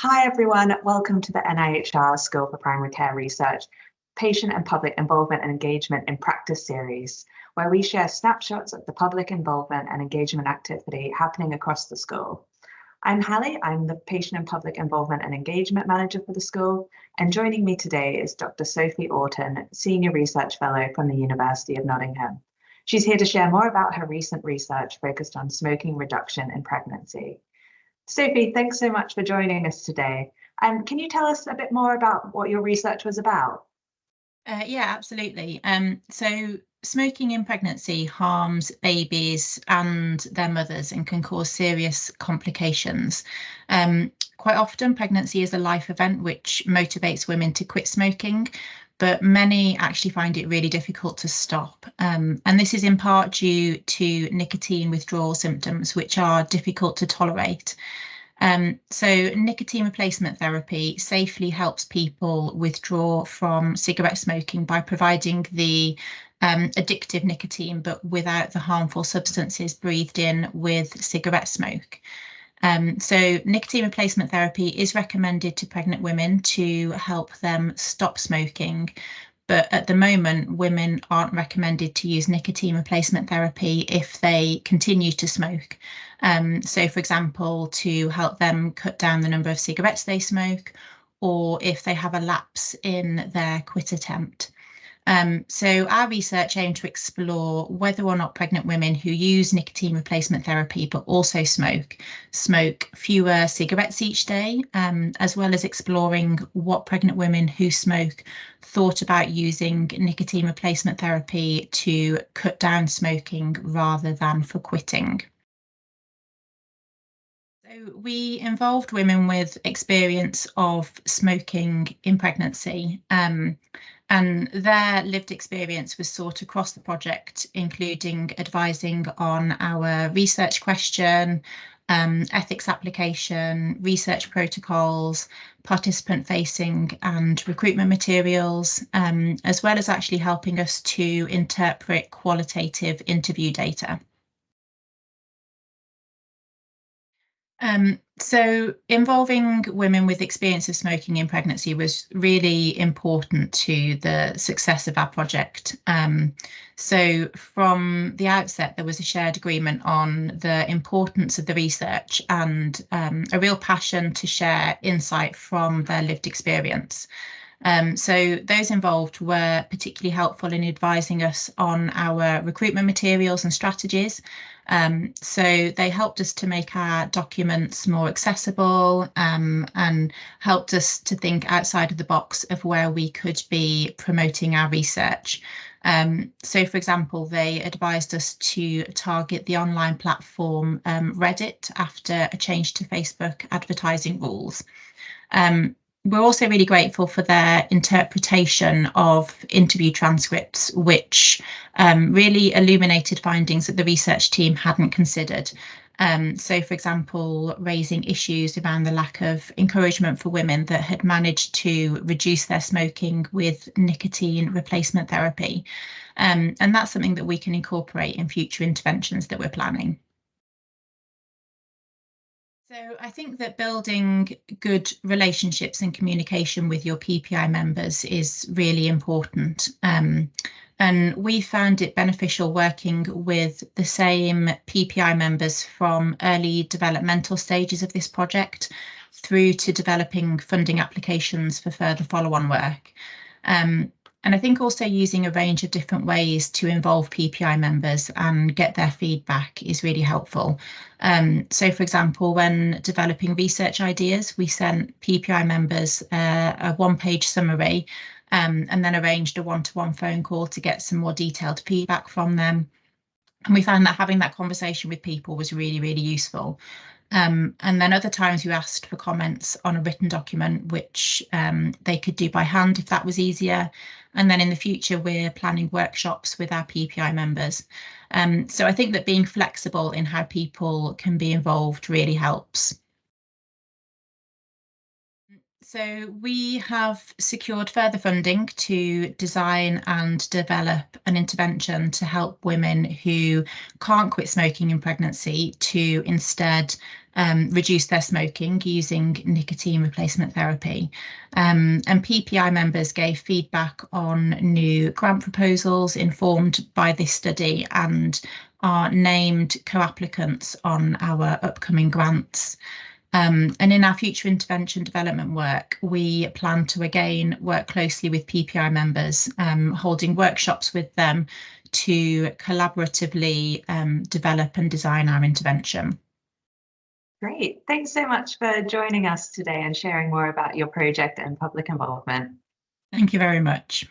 Hi everyone, welcome to the NIHR School for Primary Care Research Patient and Public Involvement and Engagement in Practice series, where we share snapshots of the public involvement and engagement activity happening across the school. I'm Halle, I'm the Patient and Public Involvement and Engagement Manager for the school, and joining me today is Dr Sophie Orton, Senior Research Fellow from the University of Nottingham. She's here to share more about her recent research focused on smoking reduction in pregnancy. Sophie, thanks so much for joining us today. Can you tell us a bit more about what your research was about? Yeah, absolutely. So smoking in pregnancy harms babies and their mothers and can cause serious complications. Quite often, pregnancy is a life event which motivates women to quit smoking, but many actually find it really difficult to stop. And this is in part due to nicotine withdrawal symptoms, which are difficult to tolerate. So nicotine replacement therapy safely helps people withdraw from cigarette smoking by providing the addictive nicotine, but without the harmful substances breathed in with cigarette smoke. So nicotine replacement therapy is recommended to pregnant women to help them stop smoking. But at the moment, women aren't recommended to use nicotine replacement therapy if they continue to smoke. So, for example, to help them cut down the number of cigarettes they smoke, or if they have a lapse in their quit attempt. So our research aimed to explore whether or not pregnant women who use nicotine replacement therapy but also smoke fewer cigarettes each day, as well as exploring what pregnant women who smoke thought about using nicotine replacement therapy to cut down smoking rather than for quitting. So we involved women with experience of smoking in pregnancy. And their lived experience was sought across the project, including advising on our research question, ethics application, research protocols, participant-facing and recruitment materials, as well as actually helping us to interpret qualitative interview data. So involving women with experience of smoking in pregnancy was really important to the success of our project. So from the outset, there was a shared agreement on the importance of the research and a real passion to share insight from their lived experience. So those involved were particularly helpful in advising us on our recruitment materials and strategies. So they helped us to make our documents more accessible and helped us to think outside of the box of where we could be promoting our research. So, for example, they advised us to target the online platform Reddit after a change to Facebook advertising rules. We're also really grateful for their interpretation of interview transcripts, which really illuminated findings that the research team hadn't considered. So, for example, raising issues around the lack of encouragement for women that had managed to reduce their smoking with nicotine replacement therapy. And that's something that we can incorporate in future interventions that we're planning. So I think that building good relationships and communication with your PPI members is really important. And we found it beneficial working with the same PPI members from early developmental stages of this project through to developing funding applications for further follow-on work. And I think also using a range of different ways to involve PPI members and get their feedback is really helpful. So, for example, when developing research ideas, we sent PPI members a one-page summary and then arranged a one-to-one phone call to get some more detailed feedback from them. And we found that having that conversation with people was really, really useful. And then other times we asked for comments on a written document, which they could do by hand if that was easier. And then in the future, we're planning workshops with our PPI members. So I think that being flexible in how people can be involved really helps. So we have secured further funding to design and develop an intervention to help women who can't quit smoking in pregnancy to instead reduce their smoking using nicotine replacement therapy. And PPI members gave feedback on new grant proposals informed by this study and are named co-applicants on our upcoming grants. And in our future intervention development work, we plan to again work closely with PPI members, holding workshops with them to collaboratively develop and design our intervention. Great. Thanks so much for joining us today and sharing more about your project and public involvement. Thank you very much.